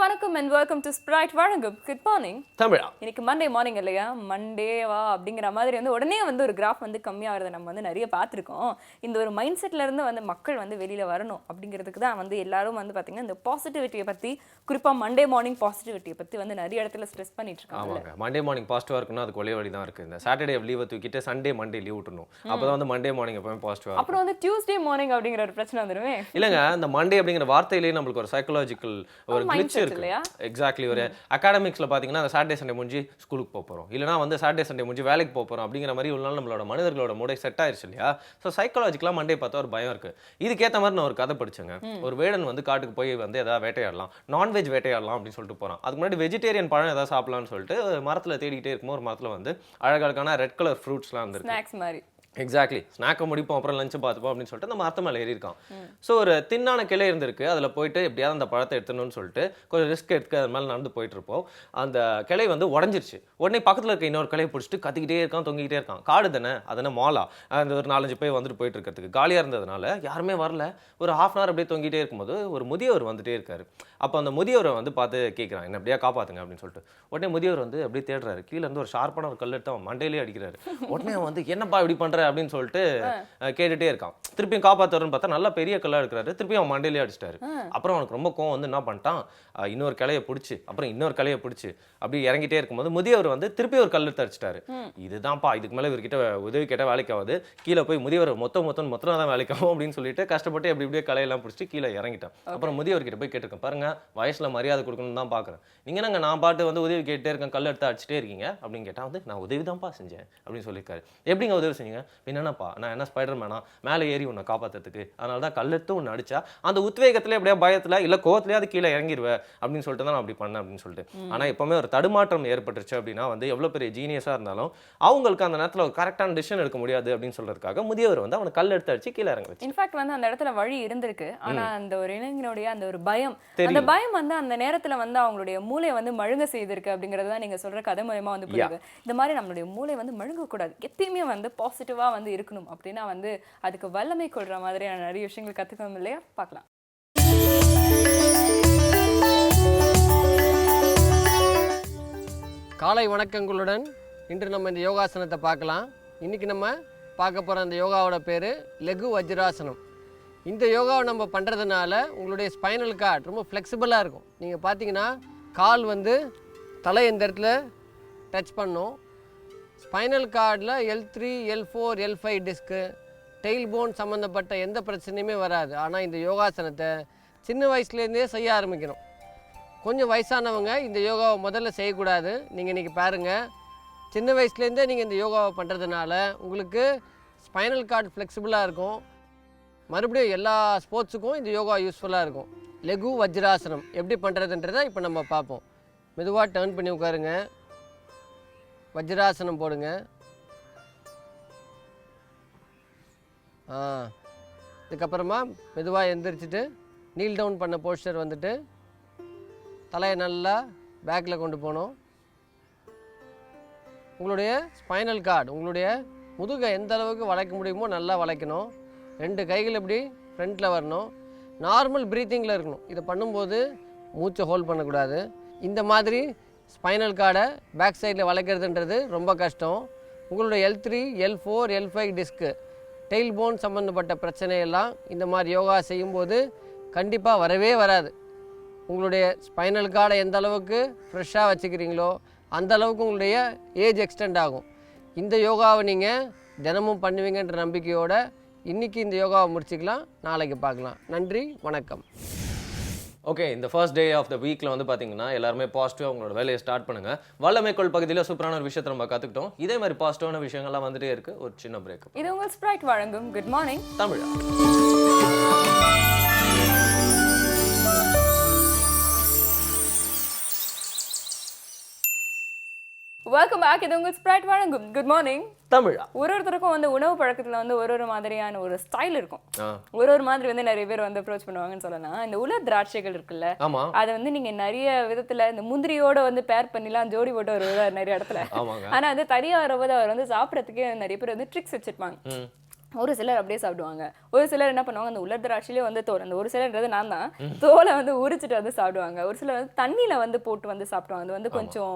வணக்கம் and welcome to Sprite வழங்கும் good morning தமிழா. இன்னைக்கு மண்டே மார்னிங் இல்லையா, மண்டேவா அப்படிங்கிற மாதிரி உடனே ஒரு கிராஃப் கம்மியாகிறத நம்ம நிறைய பார்த்துருக்கோம். இந்த ஒரு மைண்ட் செட்ல இருந்து மக்கள் வெளியில வரணும் அப்படிங்கிறதுக்கு தான் எல்லாரும் பார்த்தீங்கன்னா இந்த பாசிட்டிவிட்டியை பற்றி, குறிப்பாக மண்டே மார்னிங் பாசிட்டிவிட்டியை பற்றி நிறைய இடத்துல ஸ்ட்ரெஸ் பண்ணிட்டு இருக்காங்க. ஆமாங்க, மண்டே மார்னிங் பாசிட்டிவாக இருக்குன்னா அதுக்கு ஒரே வழி தான் இருக்குது. இந்த சாட்டர்டே லீவை தூக்கிட்டு சண்டே மண்டே லீவ் விட்டுணும். அப்போ தான் மண்டே மார்னிங் எப்பவுமே பாசிட்டிவாக. அப்புறம் டியூஸ்டே மார்னிங் அப்படிங்கிற ஒரு பிரச்சனை வந்துருமே. இல்லைங்க, இந்த மண்டே அப்படிங்கிற வார்த்தையிலேயே நம்மளுக்கு ஒரு சைக்காலஜிக்கல் ஒரு கிளிச் இருக்கு. எக்ஸாக்ட்லி. ஒரு அகாடமிக்ஸ்ல பாத்தீங்கன்னா அந்த சாட்டர்டே சண்டே முடிஞ்சு ஸ்கூலுக்கு போக போறோம், இல்லைனா சாட்டர்டே சண்டே முடிஞ்சு வேலைக்கு போக போறோம் அப்படிங்கிற மாதிரி ஒரு நாள் நம்மளோட மனிதர்களோட மூளை செட் ஆயிருச்சு இல்லையா. ஸோ சைக்காலஜிக்கலா மண்டே பார்த்தா ஒரு பயம் இருக்கு. இதுக்கேற்ற மாதிரி நான் ஒரு கதை படிச்சேங்க. ஒரு வேடன் காட்டுக்கு போய் ஏதாவது வேட்டையாடலாம், நான்வெஜ் வேட்டையாடலாம் அப்படின்னு சொல்லிட்டு போறான். அதுக்கு முன்னாடி வெஜிடேரியன் பழம் ஏதாவது சாப்பிடலாம்னு சொல்லிட்டு மரத்துல தேடிக்கிட்டே இருக்கும். ஒரு மரத்துல அழகழகான ரெட் கலர் ஃப்ரூட்ஸ்லாம் இருந்துருக்கு. எக்ஸாக்ட்லி. ஸ்நாக்கை முடிப்போம், அப்புறம் லஞ்சு பார்த்துப்போம் அப்படின்னு சொல்லிட்டு அந்த மரத்து மேலே ஏறி இருக்கான். ஸோ ஒரு தின்னான கிளை இருந்திருக்கு, அதில் போயிட்டு எப்படியாவது அந்த பழத்தை எடுத்துணும்னு சொல்லிட்டு கொஞ்சம் ரிஸ்க் எடுத்து அது மேலே நடந்து போயிட்டு இருப்போம். அந்த கிளை உடஞ்சிருச்சு. உடனே பக்கத்தில் இருக்க இன்னொரு கிளையை பிடிச்சிட்டு கத்திக்கிட்டே இருக்கான், தொங்கிக்கிட்டே இருக்கான். காடு தானே, அதனை மாலா அந்த ஒரு 4-5 பேர் போயிட்டு இருக்கிறதுக்கு காலியாக இருந்ததுனால யாருமே வரல. ஒரு ½ hour அப்படியே தொங்கிட்டே இருக்கும்போது ஒரு முதியவர் வந்துட்டே இருக்காரு. அப்போ அந்த முதியவரை பார்த்து கேட்குறான், என்ன எப்படியா காப்பாற்றுங்க அப்படின்னு சொல்லிட்டு. உடனே முதியவர் அப்படியே தேடுறாரு. கீழே இருந்து ஒரு ஷார்ப்பான ஒரு கல் எடுத்து அவன் மண்டையிலே அடிக்கிறாரு. உடனே என்னப்பா இப்படி பண்ற அப்படின்னு சொல்லிட்டு கேட்டுட்டே இருக்கான். திருப்பியும் காப்பாற்றுறன்னு பார்த்தா நல்லா பெரிய கல்லா எடுக்கிறாரு. திருப்பியும் அவன் மண்டையிலே அடிச்சிட்டாரு. அப்புறம் அவனுக்கு ரொம்ப கோவம் என்ன பண்ணிட்டான், இன்னொரு கிளையை பிடிச்சி அப்புறம் இன்னொரு கிளையை பிடிச்சி அப்படி இறங்கிட்டே இருக்கும்போது முதியவர் திருப்பி ஒரு கல் எடுத்து அடிச்சிட்டாரு. இதுதான்ப்பா, இதுக்கு மேலே இவர்கிட்ட உதவி கேட்டால் வேலைக்கு ஆகுது, கீழே போய் முதியவர் மொத்தம் தான் வேலைக்கு ஆகும் அப்படின்னு சொல்லிட்டு கஷ்டப்பட்டு எப்படி இப்படியே கலையெல்லாம் பிடிச்சிட்டு கீழே இறங்கிட்டான். அப்புறம் முதியவர்கிட்ட போய் கேட்டிருக்கேன், பாருங்க வயசுல மரியாதை கொடுக்கணும்னு தான் பாக்குறேன், நீங்க நாங்க நான் பாட்டு உதவி கேட்டே இருக்கேன், கல் எடுத்து அடிச்சுட்டே இருக்கீங்க அப்படின்னு கேட்டா நான் உதவி தான்ப்பா செஞ்சேன் அப்படின்னு சொல்லியிருக்காரு. எப்படிங்க உதவி செஞ்சீங்க? என்னப்பா, நான் என்ன ஸ்பைடர் மேனா மேலே ஏறி உன்னை காப்பாத்துறதுக்கு, அதனால தான் கல் எடுத்து ஒன்று அடிச்சா அந்த உத்வேகத்துல எப்படியா பயத்துல இல்ல கோவத்திலேயே அது கீழே இறங்கிடுவேன் அப்படின்னு சொல்லிட்டு தான் நான் அப்படி பண்ணேன் அப்படின்னு சொல்லிட்டு. ஆனா எப்பவுமே ஒரு தடுமாற்றம் ஏற்பட்டுருச்சு அப்படின்னா எவ்வளவு பெரிய ஜீனியஸா இருந்தாலும் அவங்களுக்கு அந்த நேரத்துல ஒரு கரெக்டான டிசிஷன் எடுக்க முடியாது அப்படின்னு சொல்றதுக்காக முதியவர் அவனை கல் எடுத்து அடிச்சு கீழே இறங்க வச்சு. இன்ஃபேக்ட் அந்த இடத்துல வழி இருந்திருக்கு. ஆனா அந்த ஒரு இளைஞனுடைய அந்த ஒரு பயம், அந்த பயம் அந்த நேரத்துல அவங்களுடைய மூளை மழுங்க செய்திருக்கு அப்படிங்கறது தான் நீங்க சொல்ற கதை மூலமா புரியுது. இந்த மாதிரி நம்மளுடைய மூளை மழுங்க கூடாது, எப்பயுமே பாசிட்டிவா இருக்கணும் அப்படின்னா அதுக்கு வல்லமை கொள்ற மாதிரியான நிறைய விஷயங்கள் கத்துக்கணும் இல்லையா. பார்க்கலாம். காலை வணக்கங்களுடன் இன்று நம்ம இந்த யோகாசனத்தை பார்க்கலாம். இன்றைக்கி நம்ம பார்க்க போகிற அந்த யோகாவோட பேர் லெகு வஜ்ராசனம். இந்த யோகாவை நம்ம பண்ணுறதுனால உங்களுடைய ஸ்பைனல் கார்டு ரொம்ப ஃப்ளெக்சிபிளாக இருக்கும். நீங்கள் பார்த்தீங்கன்னா கால் தலை இந்த இடத்துல டச் பண்ணும். ஸ்பைனல் கார்டில் L3, L4, L5 disc, tail bone சம்மந்தப்பட்ட எந்த பிரச்சனையுமே வராது. ஆனால் இந்த யோகாசனத்தை சின்ன வயசுலேருந்தே செய்ய ஆரம்பிக்கணும். கொஞ்சம் வயசானவங்க இந்த யோகாவை முதல்ல செய்யக்கூடாது. நீங்கள் இன்றைக்கி பாருங்கள், சின்ன வயசுலேருந்தே நீங்கள் இந்த யோகாவை பண்ணுறதுனால உங்களுக்கு ஸ்பைனல் கார்டு ஃப்ளெக்சிபிளாக இருக்கும். மறுபடியும் எல்லா ஸ்போர்ட்ஸுக்கும் இந்த யோகா யூஸ்ஃபுல்லாக இருக்கும். லெகு வஜ்ராசனம் எப்படி பண்ணுறதுன்றதை இப்போ நம்ம பார்ப்போம். மெதுவாக டர்ன் பண்ணி உட்காருங்க, வஜ்ராசனம் போடுங்க. இதுக்கப்புறமா மெதுவாக எந்திரிச்சிட்டு நீல் டவுன் பண்ண போஸ்டர் தலையை நல்லா பேக்கில் கொண்டு போகணும். உங்களுடைய ஸ்பைனல் கார்டு, உங்களுடைய முதுகை எந்த அளவுக்கு வளைக்க முடியுமோ நல்லா வளைக்கணும். 2 கைகள் இப்படி ஃப்ரண்ட்டில் வரணும். நார்மல் ப்ரீத்திங்கில் இருக்கணும். இதை பண்ணும்போது மூச்சை ஹோல்ட் பண்ணக்கூடாது. இந்த மாதிரி ஸ்பைனல் கார்டை பேக் சைடில் வளைக்கிறதுன்றது ரொம்ப கஷ்டம். உங்களுடைய L3, L4, L5 disc, tail bone சம்மந்தப்பட்ட பிரச்சனையெல்லாம் இந்த மாதிரி யோகா செய்யும்போது கண்டிப்பாக வரவே வராது. உங்களுடைய ஸ்பைனல் கார்டை எந்த அளவுக்கு ஃப்ரெஷ்ஷாக வச்சுக்கிறீங்களோ அந்த அளவுக்கு உங்களுடைய ஏஜ் எக்ஸ்டெண்ட் ஆகும். இந்த யோகாவை நீங்கள் தினமும் பண்ணுவீங்கன்ற நம்பிக்கையோடு இன்றைக்கி இந்த யோகாவை முடிச்சுக்கலாம். நாளைக்கு பார்க்கலாம். நன்றி, வணக்கம். ஓகே, இந்த ஃபர்ஸ்ட் டே ஆஃப் த வீக்கில் பார்த்தீங்கன்னா எல்லாருமே பாசிட்டிவாக உங்களோட வேலையை ஸ்டார்ட் பண்ணுங்கள். வல்லமைக்கோள் பகுதியில் சூப்பரான ஒரு விஷயத்தை நம்ம கற்றுக்கிட்டோம். இதே மாதிரி பாசிட்டிவான விஷயங்கள்லாம் வந்துட்டே இருக்குது. ஒரு சின்ன பிரேக். இது உங்கள் ஸ்ப்ரைட் வழங்கும் குட் மார்னிங் தமிழா. Welcome back. இது உங்கள் ஸ்ப்ரைட் வழங்கும் குட் மார்னிங் தமிழா. ஒருத்தருக்கும் உணவு பழக்கத்துல ஒரு மாதிரியான ஒரு ஸ்டைல் இருக்கும். ஒரு மாதிரி நிறைய பேர் அப்ரோச் பண்ணுவாங்கன்னு சொல்லலாம். இந்த உலர் திராட்சைகள் இருக்குல்ல, அதை நீங்க நிறைய விதத்துல இந்த முந்திரியோட பேர் பண்ணிலாம் ஜோடி போட்டு வருவார் நிறைய இடத்துல. ஆனா தனியா வரும்போது அவர் சாப்பிடறதுக்கே நிறைய பேர் ட்ரிக்ஸ் வச்சிருப்பாங்க. ஒரு சிலர் அப்படியே சாப்பிடுவாங்க, ஒரு சிலர் என்ன பண்ணுவாங்க அந்த உலர் திராட்சையிலே வந்து தோல், அந்த ஒரு சிலர்ன்றது நான் தான், தோலை வந்து உரிச்சிட்டு வந்து சாப்பிடுவாங்க. ஒரு சிலர் வந்து தண்ணியில வந்து போட்டு வந்து சாப்பிடுவாங்க. அது வந்து கொஞ்சம்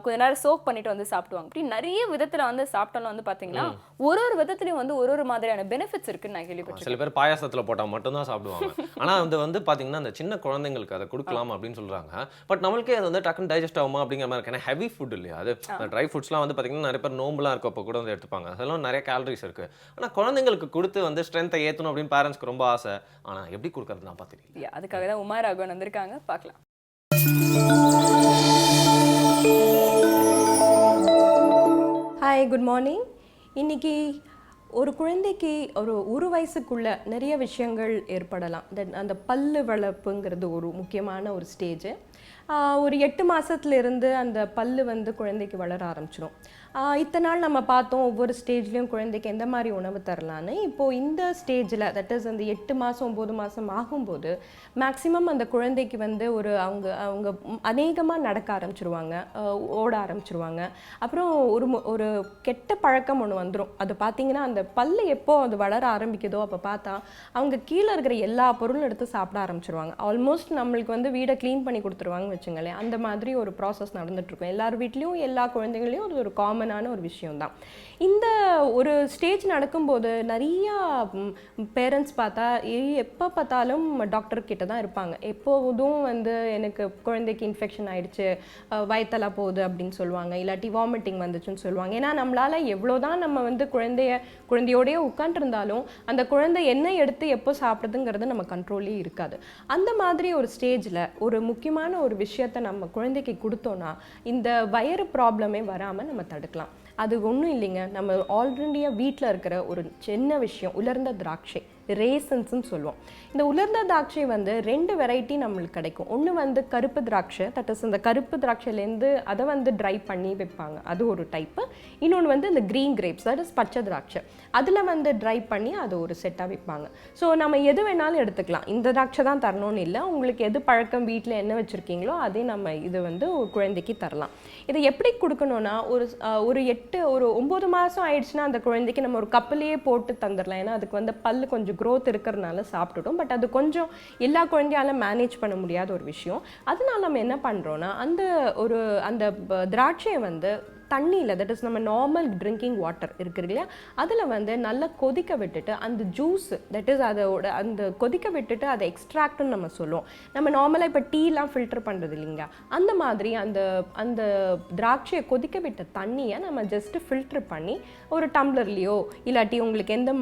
கொஞ்ச நேரம் சோக் பண்ணிட்டு வந்து சாப்பிடுவாங்க. இப்படி நிறைய விதத்துல வந்து சாப்பிட்டாலும் வந்து பாத்தீங்கன்னா ஒரு விதத்துலயும் வந்து ஒரு மாதிரியான பெனிஃபிட்ஸ் இருக்குன்னு நான் கேள்விப்பட்டிருக்கேன். சில பேர் பாயாசத்துல போட்டா மட்டும் தான் சாப்பிடுவாங்க. ஆனா வந்து பாத்தீங்கன்னா அந்த சின்ன குழந்தைங்களுக்கு அதை கொடுக்கலாம் அப்படின்னு சொல்றாங்க. பட் நம்மளுக்கே அது வந்து டக்குன்னு டைஜஸ்ட் ஆகுமா அப்படிங்கிற மாதிரி இருக்கு. ஏன்னா ஹெவி ஃபுட் இல்லையா அது. ட்ரை ஃபுட்ஸ்லாம் வந்து பாத்தீங்கன்னா நிறைய பேர் நோம்புலாம் இருக்கப்போ கூட வந்து எடுத்துப்பாங்க. அதெல்லாம் நிறைய கேலரிஸ் இருக்கு. ஆனா குழந்தைங்களுக்கு கொடுத்து வந்து ஸ்ட்ரென்த்தை ஏற்றணும் அப்படின்னு பேரண்ட்ஸ்க்கு ரொம்ப ஆசை. ஆனால் எப்படி கொடுக்கறது நான் பார்த்துருக்கேன். அதுக்காக தான் உமா ராகவன் வந்திருக்காங்க, பார்க்கலாம். Hi, good morning. இன்னைக்கு ஒரு குழந்தைக்கு ஒரு வயசுக்குள்ள நிறைய விஷயங்கள் ஏற்படலாம். அந்த பல்லு வளர்ப்புங்கிறது ஒரு முக்கியமான ஒரு ஸ்டேஜ். ஒரு 8 மாதத்துலேருந்து அந்த பல்லு வந்து குழந்தைக்கு வளர ஆரம்பிச்சிடும். இத்தனை நாள் நம்ம பார்த்தோம் ஒவ்வொரு ஸ்டேஜ்லேயும் குழந்தைக்கு எந்த மாதிரி உணவு தரலான்னு. இப்போது இந்த ஸ்டேஜில் தட் இஸ் அந்த 8 மாதம் 9 மாதம் ஆகும்போது மேக்ஸிமம் அந்த குழந்தைக்கு வந்து அவங்க அநேகமாக நடக்க ஆரம்பிச்சிருவாங்க, ஓட ஆரம்பிச்சிருவாங்க. அப்புறம் ஒரு கெட்ட பழக்கம் ஒன்று வந்துடும். அது பார்த்திங்கன்னா அந்த பல்லு எப்போ அது வளர ஆரம்பிக்குதோ அப்போ பார்த்தா அவங்க கீழே இருக்கிற எல்லா பொருளும் எடுத்து சாப்பிட ஆரம்பிச்சிருவாங்க. ஆல்மோஸ்ட் நம்மளுக்கு வந்து வீடை க்ளீன் பண்ணி கொடுத்துருவாங்கன்னு வச்சுங்களேன். அந்த மாதிரி ஒரு ப்ராசஸ் நடந்துகிட்ருக்கும் எல்லார் வீட்லேயும், எல்லா குழந்தைங்களையும். அது ஒரு காமனான ஒரு விஷயம்தான். இந்த ஒரு ஸ்டேஜ் நடக்கும்போது நிறையா பேரண்ட்ஸ் பார்த்தா எப்போ பார்த்தாலும் டாக்டர் கிட்ட தான் இருப்பாங்க. எப்போதும் வந்து எனக்கு குழந்தைக்கு இன்ஃபெக்ஷன் ஆயிடுச்சு, வயித்தெல்லாம் போகுது அப்படின்னு சொல்லுவாங்க, இல்லாட்டி வாமிட்டிங் வந்துச்சுன்னு சொல்லுவாங்க. ஏன்னா நம்மளால் எவ்வளோதான் நம்ம வந்து குழந்தையோடய உட்காந்துருந்தாலும் அந்த குழந்தை என்ன எடுத்து எப்போ சாப்பிடுதுங்கிறது நம்ம கண்ட்ரோலே இருக்காது. அந்த மாதிரி ஒரு ஸ்டேஜில் ஒரு முக்கியமான ஒரு விஷயத்தை நம்ம குழந்தைக்கு கொடுத்தோன்னா இந்த வயிறு ப்ராப்ளமே வராமல் நம்ம தடுக்கலாம். அது ஒன்றும் இல்லைங்க, நம்ம ஆல்ரெடியாக வீட்டில் இருக்கிற ஒரு சின்ன விஷயம் உலர்ந்த திராட்சை, ரேசன்ஸ்ன்னு சொல்லுவோம். இந்த உலர்ந்த திராட்சை வந்து 2 வெரைட்டி நம்மளுக்கு கிடைக்கும். ஒன்று வந்து கருப்பு திராட்சை, தட் இஸ் இந்த கருப்பு திராட்சையிலேருந்து அதை வந்து ட்ரை பண்ணி வைப்பாங்க, அது ஒரு டைப்பு. இன்னொன்று வந்து இந்த க்ரீன் கிரேப்ஸ், தட் இஸ் பச்சை திராட்சை, அதில் வந்து ட்ரை பண்ணி அதை ஒரு செட்டாக வைப்பாங்க. ஸோ நம்ம எது வேணாலும் எடுத்துக்கலாம், இந்த திராட்சை தான் தரணும்னு இல்லை. உங்களுக்கு எது பழக்கம், வீட்டில் என்ன வச்சுருக்கீங்களோ அதே நம்ம இது வந்து ஒரு குழந்தைக்கு தரலாம். இதை எப்படி கொடுக்கணும்னா ஒரு 9 மாதம் ஆயிடுச்சுன்னா அந்த குழந்தைக்கு நம்ம ஒரு கப்பிலேயே போட்டு தந்துடலாம். ஏன்னா அதுக்கு வந்து பல்லு கொஞ்சம் growth இருக்கிறதுனால சாப்பிட்டுட்டோம். பட் அது கொஞ்சம் எல்லா குழந்தையால மேனேஜ் பண்ண முடியாத ஒரு விஷயம். அதனால நம்ம என்ன பண்ணுறோன்னா அந்த திராட்சையை வந்து தண்ணியில், தட் இஸ் நம்ம நார்மல் ட்ரிங்கிங் வாட்டர் இருக்குது இல்லையா, அதில் வந்து நல்லா கொதிக்க விட்டுட்டு அந்த ஜூஸ், தட் இஸ் அதோட அந்த கொதிக்க விட்டுட்டு அதை எக்ஸ்ட்ராக்ட்னு நம்ம சொல்லுவோம். நம்ம நார்மலாக இப்போ டீலாம் ஃபில்டர் பண்ணுறது இல்லைங்க, அந்த மாதிரி அந்த திராட்சையை கொதிக்க விட்ட தண்ணியை நம்ம ஜஸ்ட்டு ஃபில்டர் பண்ணி ஒரு டம்ளர்லேயோ இல்லாட்டி உங்களுக்கு எந்த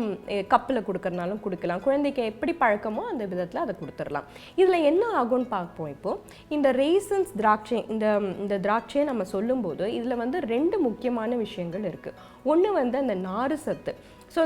கப்பில் கொடுக்கறனாலும் கொடுக்கலாம். குழந்தைக்கு எப்படி பழக்கமோ அந்த விதத்தில் அதை கொடுத்துடலாம். இதில் என்ன ஆகும்னு பார்ப்போம். இப்போது இந்த ரேசன்ஸ் திராட்சை, இந்த திராட்சையை நம்ம சொல்லும்போது இதில் வந்து 2 முக்கியமான விஷயங்கள் இருக்குது. ஒன்று வந்து அந்த நாறு சத்து. ஸோ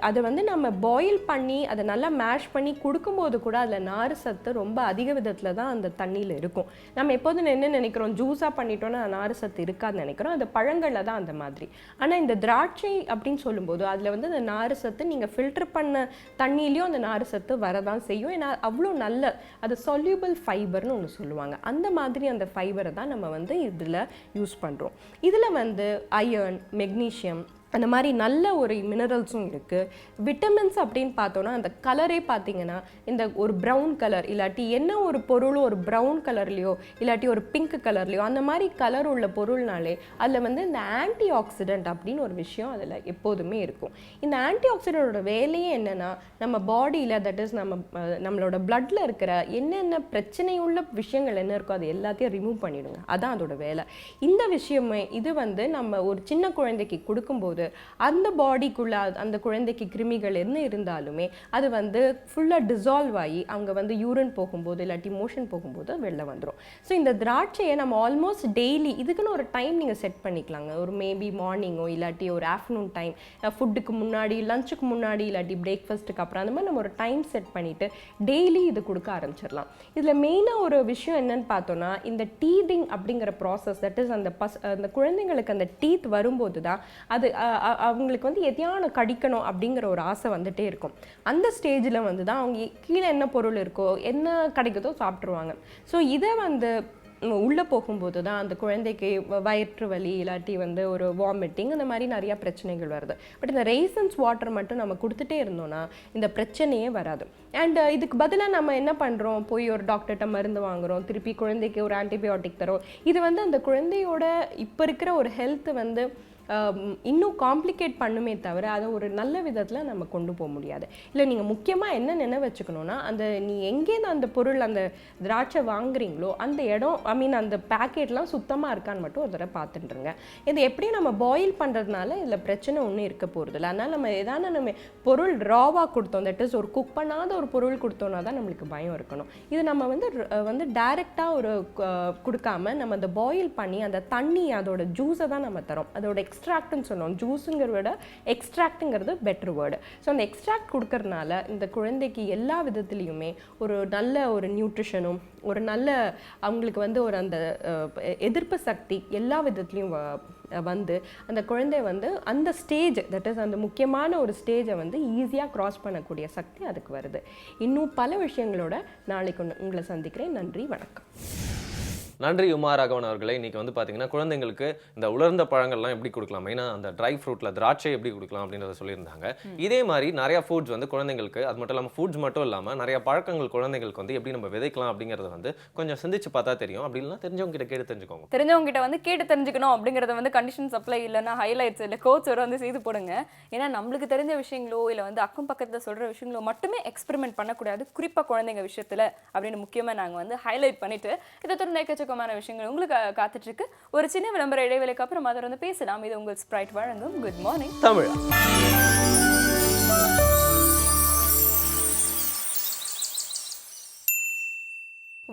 அதை வந்து நம்ம பாயில் பண்ணி அதை நல்லா மேஷ் பண்ணி கொடுக்கும்போது கூட அதில் நாறு சத்து ரொம்ப அதிக விதத்தில் தான் அந்த தண்ணியில் இருக்கும். நம்ம எப்போதும் என்ன நினைக்கிறோம், ஜூஸாக பண்ணிட்டோன்னா நாறு சத்து இருக்காதுன்னு நினைக்கிறோம். அது பழங்களில் தான் அந்த மாதிரி. ஆனால் இந்த திராட்சை அப்படின்னு சொல்லும்போது அதில் வந்து அந்த நாறு சத்து நீங்கள் ஃபில்டர் பண்ண தண்ணியிலையும் அந்த நாறு சத்து வரதான் செய்யும். ஏன்னா அவ்வளோ நல்ல அது சொல்யூபிள் ஃபைபர்னு ஒன்று சொல்லுவாங்க. அந்த மாதிரி அந்த ஃபைபரை தான் நம்ம வந்து இதில் யூஸ் பண்ணுறோம். இதில் வந்து அயர்ன், மெக்னீஷியம், அந்த மாதிரி நல்ல ஒரு மினரல்ஸும் இருக்குது. விட்டமின்ஸ் அப்படின்னு பார்த்தோன்னா அந்த கலரே பார்த்தீங்கன்னா இந்த ஒரு ப்ரௌன் கலர் இல்லாட்டி என்ன ஒரு பொருளும் ஒரு ப்ரௌன் கலர்லேயோ இல்லாட்டி ஒரு பிங்க் கலர்லேயோ அந்த மாதிரி கலர் உள்ள பொருள்னாலே அதில் வந்து இந்த ஆன்டி ஆக்சிடென்ட் அப்படின்னு ஒரு விஷயம் அதில் எப்போதுமே இருக்கும். இந்த ஆன்டி ஆக்சிடென்டோட வேலையே என்னென்னா நம்ம பாடியில், தட் இஸ் நம்மளோட பிளட்டில் இருக்கிற என்னென்ன பிரச்சனையுள்ள விஷயங்கள் என்ன இருக்கோ அது எல்லாத்தையும் ரிமூவ் பண்ணிவிடுங்க. அதான் அதோட வேலை. இந்த விஷயமே இது வந்து நம்ம ஒரு சின்ன குழந்தைக்கு கொடுக்கும்போது அந்த பாடிக்குள்ள அந்த குழந்தைக்கு கிருமிகள் என்ன இருந்தாலுமே அது வந்து ஃபுல்லாக டிசால்வ் ஆகி அவங்க வந்து யூரின் போகும்போது இல்லாட்டி மோஷன் போகும்போது வெளில வந்துடும். ஸோ இந்த திராட்சையை நம்ம ஆல்மோஸ்ட் டெய்லி இதுக்குன்னு ஒரு டைம் நீங்கள் செட் பண்ணிக்கலாங்க. ஒரு மேபி மார்னிங்கோ இல்லாட்டி ஒரு ஆஃப்டர்நூன் டைம், ஃபுட்டுக்கு முன்னாடி, லஞ்சுக்கு முன்னாடி இல்லாட்டி பிரேக்ஃபாஸ்ட்டுக்கு அப்புறம் அந்த மாதிரி நம்ம ஒரு டைம் செட் பண்ணிவிட்டு டெய்லி இது கொடுக்க ஆரம்பிச்சிடலாம். இதில் மெயினாக ஒரு விஷயம் என்னன்னு பார்த்தோன்னா இந்த டீதிங் அப்படிங்கிற ப்ராசஸ், தட் இஸ் அந்த குழந்தைங்களுக்கு அந்த டீத் வரும்போது தான் அது அவங்களுக்கு வந்து எதையான கடிக்கணும் அப்படிங்கிற ஒரு ஆசை வந்துட்டே இருக்கும். அந்த ஸ்டேஜில் வந்து தான் அவங்க கீழே என்ன பொருள் இருக்கோ என்ன கிடைக்குதோ சாப்பிட்ருவாங்க. ஸோ இதை வந்து உள்ளே போகும்போது தான் அந்த குழந்தைக்கு வயிற்று வலி இல்லாட்டி வந்து ஒரு வாமிட்டிங் அந்த மாதிரி நிறைய பிரச்சனைகள் வருது. பட் இந்த ரெய்சன்ஸ் வாட்டர் மட்டும் நம்ம கொடுத்துட்டே இருந்தோம்னா இந்த பிரச்சனையே வராது. அண்ட் இதுக்கு பதிலாக நம்ம என்ன பண்ணுறோம், போய் ஒரு டாக்டர்கிட்ட மருந்து வாங்குகிறோம், திருப்பி குழந்தைக்கு ஒரு ஆன்டிபயோட்டிக் தரோம். இது வந்து அந்த குழந்தையோட இப்போ இருக்கிற ஒரு ஹெல்த் வந்து இன்னும் காம்ப்ளிகேட் பண்ணுமே தவிர அதை ஒரு நல்ல விதத்தில் நம்ம கொண்டு போக முடியாது. இல்லை நீங்கள் முக்கியமாக என்ன நினைவு வச்சுக்கணுன்னா, அந்த நீ எங்கேருந்து அந்த பொருள் அந்த திராட்சை வாங்குறீங்களோ அந்த இடம் அந்த பேக்கெட்லாம் சுத்தமாக இருக்கான்னு மட்டும் ஒரு தடவை பார்த்துட்டுருங்க. இது எப்படியும் நம்ம பாயில் பண்ணுறதுனால இதில் பிரச்சனை ஒன்றும் இருக்க போகிறதில்ல. அதனால் நம்ம எதான நம்ம பொருள் ராவாக கொடுத்தோம், தட் இஸ் ஒரு குக் பண்ணாத ஒரு பொருள் கொடுத்தோன்னா தான் நம்மளுக்கு பயம் இருக்கணும். இது நம்ம வந்து டைரெக்டாக ஒரு கொடுக்காம நம்ம அந்த பாயில் பண்ணி அந்த தண்ணி அதோட ஜூஸை தான் நம்ம தரோம். அதோட எக்ஸ்ட்ராக்ட்னு சொன்னோம், ஜூஸுங்கிற விட எக்ஸ்ட்ராக்ட்டுங்கிறது பெட்டர் வேர்டு. ஸோ அந்த எக்ஸ்ட்ராக்ட் கொடுக்கறதுனால இந்த குழந்தைக்கு எல்லா விதத்துலேயுமே ஒரு நல்ல ஒரு நியூட்ரிஷனும் ஒரு நல்ல அவங்களுக்கு வந்து ஒரு அந்த எதிர்ப்பு சக்தி எல்லா விதத்துலேயும் வந்து அந்த குழந்தை வந்து அந்த ஸ்டேஜ், தட் இஸ் அந்த முக்கியமான ஒரு ஸ்டேஜை வந்து ஈஸியாக க்ராஸ் பண்ணக்கூடிய சக்தி அதுக்கு வருது. இன்னும் பல விஷயங்களோட நாளைக்கு உங்களை சந்திக்கிறேன். நன்றி, வணக்கம். நன்றி உமா ராகவன் அவர்களே. இன்னைக்கு வந்து பார்த்தீங்கன்னா குழந்தைங்களுக்கு இந்த உலர்ந்த பழங்கள்லாம் எப்படி கொடுக்கலாம், மெயினாக அந்த ட்ரை ஃப்ரூட்டில் திராட்சை எப்படி கொடுக்கலாம் அப்படின்றத சொல்லியிருந்தாங்க. இதே மாதிரி நிறையா ஃபுட்ஸ் வந்து குழந்தைங்களுக்கு, அது மட்டும் இல்லாமல் ஃபுட்ஸ் மட்டும் இல்லாமல் நிறைய பழக்கங்கள் குழந்தைங்களுக்கு வந்து எப்படி நம்ம விதைக்கலாம் அப்படிங்கிறத வந்து கொஞ்சம் சிந்திச்சு பார்த்தா தெரியும். அப்படின்னா தெரிஞ்சவங்க கிட்ட கேட்டு தெரிஞ்சுக்கோங்க. தெரிஞ்சவங்க கிட்ட வந்து கேட்டு தெரிஞ்சுக்கணும் அப்படிங்கிறத வந்து கண்டிஷன் சப்ளை இல்லைன்னா ஹைலைட்ஸ் இல்லை கோட்ஸ் வந்து செய்து போடுங்க. ஏன்னா நம்மளுக்கு தெரிஞ்ச விஷயங்களோ இல்லை வந்து அக்கம் பக்கத்தில் சொல்கிற விஷயங்களோ மட்டுமே எக்ஸ்பெரிமெண்ட் பண்ணக்கூடாது, குறிப்பாக குழந்தைங்க விஷயத்தில் அப்படின்னு முக்கியமாக நாங்கள் வந்து ஹைலைட் பண்ணிட்டு இதை தொடர்ந்து விஷயங்கள் உங்களுக்கு காத்துட்டு இருக்கு. ஒரு சின்ன விளம்பர இடைவேளைக்கு அப்புறம் அதை வந்து பேசலாம். இது உங்கள் ஸ்பிரைட் வழங்கும் good morning Tamil.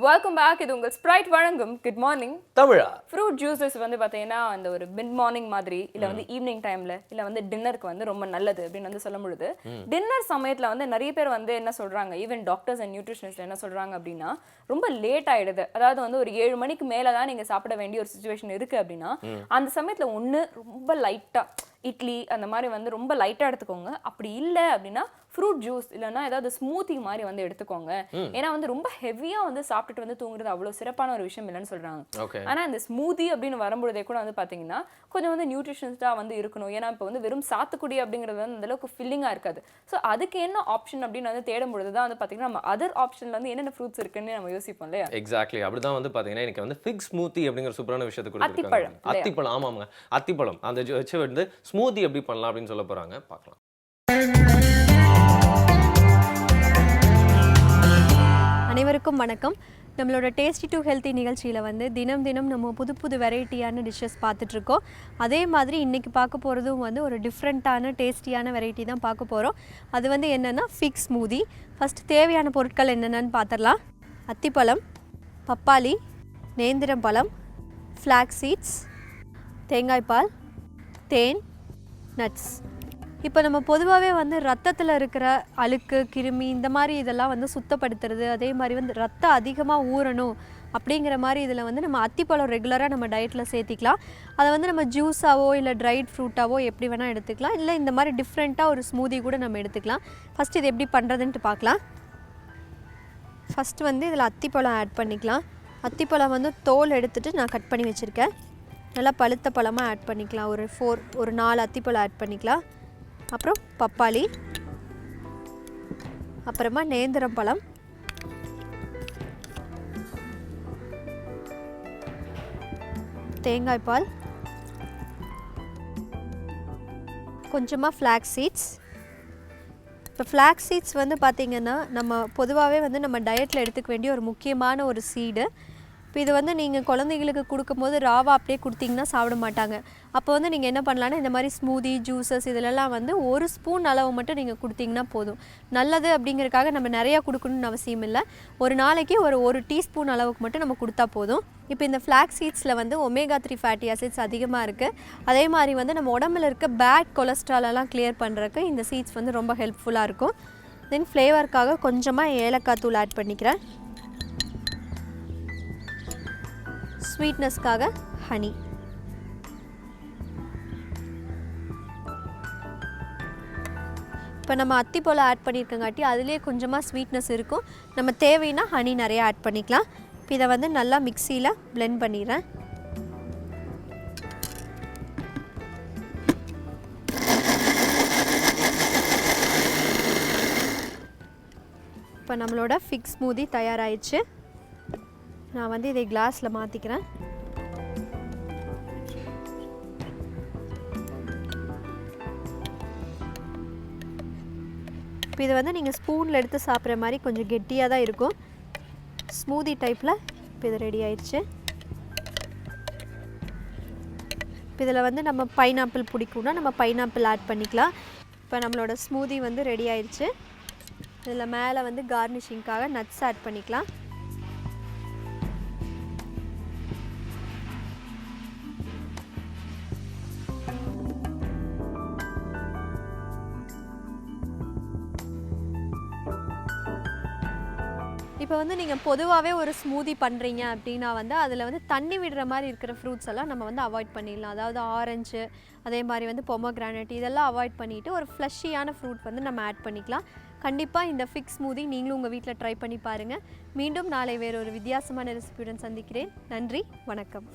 Welcome back. இது உங்கள் ஸ்பிரைட் வழங்கும் குட் மார்னிங் தமிழா. ஃப்ரூட் ஜூஸஸ் வந்து பார்த்தீங்கன்னா அந்த ஒரு மிட் மார்னிங் மாதிரி இல்லை வந்து ஈவினிங் டைம்ல இல்லை வந்து டின்னருக்கு வந்து ரொம்ப நல்லது அப்படின்னு வந்து சொல்ல முடியுது. டின்னர் சமயத்தில் வந்து நிறைய பேர் வந்து என்ன சொல்றாங்க, ஈவன் டாக்டர்ஸ் அண்ட் நியூட்ரிஷனிஸ்ட் என்ன சொல்றாங்க அப்படின்னா ரொம்ப லேட் ஆயிடுது. அதாவது வந்து ஒரு 7 மணிக்கு மேலே தான் நீங்கள் சாப்பிட வேண்டிய ஒரு சுச்சுவேஷன் இருக்கு அப்படின்னா அந்த சமயத்தில் ஒன்று ரொம்ப லைட்டாக இட்லி அந்த மாதிரி வந்து ரொம்ப லைட்டாக எடுத்துக்கோங்க. அப்படி இல்லை அப்படின்னா ஃப்ரூட் ஜூஸ் இல்லைன்னா ஏதாவது ஸ்மூத்தி மாதிரி வந்து எடுத்துக்கோங்க. ஏன்னா வந்து ரொம்ப ஹெவியாக வந்து சாப்பிட்டுட்டு வந்து தூங்குறது அவ்வளோ சிறப்பான ஒரு விஷயம் இல்லைன்னு சொல்கிறாங்க. ஆனால் இந்த ஸ்மூதி அப்படின்னு வரும்பொழுதே கூட வந்து பார்த்தீங்கன்னா கொஞ்சம் வந்து நியூட்ரிஷன்ஸாக வந்து இருக்கணும். ஏன்னா இப்போ வந்து வெறும் சாத்துக்குடி அப்படிங்கிறது வந்து அந்தளவுக்கு ஃபில்லிங்காக இருக்காது. ஸோ அதுக்கு என்ன ஆப்ஷன் அப்படின்னு வந்து தேடும் பொழுது தான் வந்து பார்த்தீங்கன்னா நம்ம அதர் ஆப்ஷனில் வந்து என்னென்ன ஃப்ரூட்ஸ் இருக்குன்னு நம்ம யோசிப்போம் இல்லையா. எக்ஸாக்ட்லி அப்படிதான் வந்து பார்த்தீங்கன்னா எனக்கு வந்து ஃபிக் ஸ்மூத்தி அப்படிங்கிற சூப்பரான விஷயத்தை கொடுத்துருக்காங்க. அத்திப்பழம். ஆமாங்க, அத்திப்பழம் அந்த வச்சு வந்து ஸ்மூத்தி எப்படி பண்ணலாம் அப்படின்னு சொல்ல போறாங்க, பார்க்கலாம். அனைவருக்கும் வணக்கம். நம்மளோட டேஸ்டி டு ஹெல்த்தி நிகழ்ச்சியில் வந்து தினம் தினம் நம்ம புது புது வெரைட்டியான டிஷ்ஷஸ் பார்த்துட்ருக்கோம். அதே மாதிரி இன்றைக்கி பார்க்க போகிறதும் வந்து ஒரு டிஃப்ரெண்ட்டான டேஸ்டியான வெரைட்டி தான் பார்க்க போகிறோம். அது வந்து என்னென்னா ஃபிக் ஸ்மூதி. ஃபஸ்ட்டு தேவையான பொருட்கள் என்னென்னு பார்த்துடலாம். அத்திப்பழம், பப்பாளி, நேந்திரம் பழம், ஃப்ளாக்ஸ் சீட்ஸ், தேங்காய்பால், தேன், நட்ஸ். இப்போ நம்ம பொதுவாகவே வந்து ரத்தத்தில் இருக்கிற அழுக்கு, கிருமி இந்த மாதிரி இதெல்லாம் வந்து சுத்தப்படுத்துறது, அதே மாதிரி வந்து ரத்தம் அதிகமாக ஊறணும் அப்படிங்கிற மாதிரி இதில் வந்து நம்ம அத்திப்பழம் ரெகுலராக நம்ம டயட்டில் சேர்த்திக்கலாம். அதை வந்து நம்ம ஜூஸாவோ இல்லை ட்ரைட் ஃப்ரூட்டாவோ எப்படி வேணால் எடுத்துக்கலாம். இல்லை இந்த மாதிரி டிஃப்ரெண்ட்டாக ஒரு ஸ்மூதி கூட நம்ம எடுத்துக்கலாம். ஃபஸ்ட் இது எப்படி பண்ணுறதுன்ட்டு பார்க்கலாம். ஃபஸ்ட்டு வந்து இதில் அத்திப்பழம் ஆட் பண்ணிக்கலாம். அத்திப்பழம் வந்து தோல் எடுத்துகிட்டு நான் கட் பண்ணி வச்சுருக்கேன். நல்லா பழுத்த பழமாக ஆட் பண்ணிக்கலாம். ஒரு 4 அத்திப்பழம் ஆட் பண்ணிக்கலாம். அப்புறம் பப்பாளி, அப்புறமா நேந்திரம் பழம், தேங்காய்பால், கொஞ்சமாக ஃப்ளாக்ஸ் சீட்ஸ். இப்போ ஃப்ளாக்ஸ் சீட்ஸ் வந்து பார்த்திங்கன்னா நம்ம பொதுவாகவே வந்து நம்ம டயட்டில் எடுத்துக்க வேண்டிய ஒரு முக்கியமான ஒரு சீடு. இப்போ இது வந்து நீங்கள் குழந்தைங்களுக்கு கொடுக்கும்போது ராவா அப்படியே கொடுத்தீங்கன்னா சாப்பிட மாட்டாங்க. அப்போ வந்து நீங்கள் என்ன பண்ணலான்னா இந்த மாதிரி ஸ்மூதி, ஜூஸஸ் இதிலெல்லாம் வந்து 1 ஸ்பூன் அளவு மட்டும் நீங்கள் கொடுத்தீங்கன்னா போதும். நல்லது அப்படிங்கிறதுக்காக நம்ம நிறையா கொடுக்கணும்னு அவசியம் இல்லை. ஒரு நாளைக்கு ஒரு டீஸ்பூன் அளவுக்கு மட்டும் நம்ம கொடுத்தா போதும். இப்போ இந்த ஃப்ளாக்ஸ் சீட்ஸில் வந்து omega-3 ஃபேட்டி ஆசிட்ஸ் அதிகமாக இருக்குது. அதே மாதிரி வந்து நம்ம உடம்புல இருக்க பேட் கொலஸ்ட்ராலெல்லாம் கிளியர் பண்ணுறதுக்கு இந்த சீட்ஸ் வந்து ரொம்ப ஹெல்ப்ஃபுல்லாக இருக்கும். தென் ஃப்ளேவருக்காக கொஞ்சமாக ஏலக்காய் தூள் ஆட் பண்ணிக்கிறேன். ஸ்வீட்னஸ்க்காக ஹனி. இப்போ நம்ம அத்திப்பழம் ஆட் பண்ணியிருக்கங்காட்டி அதுலேயே கொஞ்சமாக ஸ்வீட்னஸ் இருக்கும். நம்ம தேவைன்னா ஹனி நிறையா ஆட் பண்ணிக்கலாம். இப்போ இதை வந்து நல்லா மிக்சியில் blend பண்ணிடுறேன். இப்போ நம்மளோட ஃபிக் ஸ்மூதி தயாராகிடுச்சு. நான் வந்து இதை கிளாஸில் மாற்றிக்கிறேன். இப்போ இது வந்து நீங்கள் ஸ்பூனில் எடுத்து சாப்பிட்ற மாதிரி கொஞ்சம் கெட்டியாக தான் இருக்கும். ஸ்மூதி டைப்பில் இப்போ இது ரெடி ஆயிடுச்சு. இப்போ இதில் வந்து நம்ம பைனாப்பிள் பிடிக்கும்னா நம்ம பைனாப்பிள் ஆட் பண்ணிக்கலாம். இப்போ நம்மளோட ஸ்மூதி வந்து ரெடி ஆயிடுச்சு. இதில் மேலே வந்து கார்னிஷிங்காக நட்ஸ் ஆட் பண்ணிக்கலாம். இப்போ வந்து நீங்கள் பொதுவாகவே ஒரு ஸ்மூதி பண்ணுறீங்க அப்படின்னா வந்து அதில் வந்து தண்ணி விடுற மாதிரி இருக்கிற ஃப்ரூட்ஸ் எல்லாம் நம்ம வந்து அவாய்ட் பண்ணிடலாம். அதாவது ஆரஞ்சு, அதே மாதிரி வந்து பொமோகிரானட் இதெல்லாம் அவாய்ட் பண்ணிவிட்டு ஒரு ஃப்ளஷியான ஃப்ரூட் வந்து நம்ம ஆட் பண்ணிக்கலாம். கண்டிப்பாக இந்த ஃபிக் ஸ்மூதி நீங்களும் உங்கள் வீட்டில் ட்ரை பண்ணி பாருங்கள். மீண்டும் நாளை வேறு ஒரு வித்தியாசமான ரெசிபியுடன் சந்திக்கிறேன். நன்றி, வணக்கம்.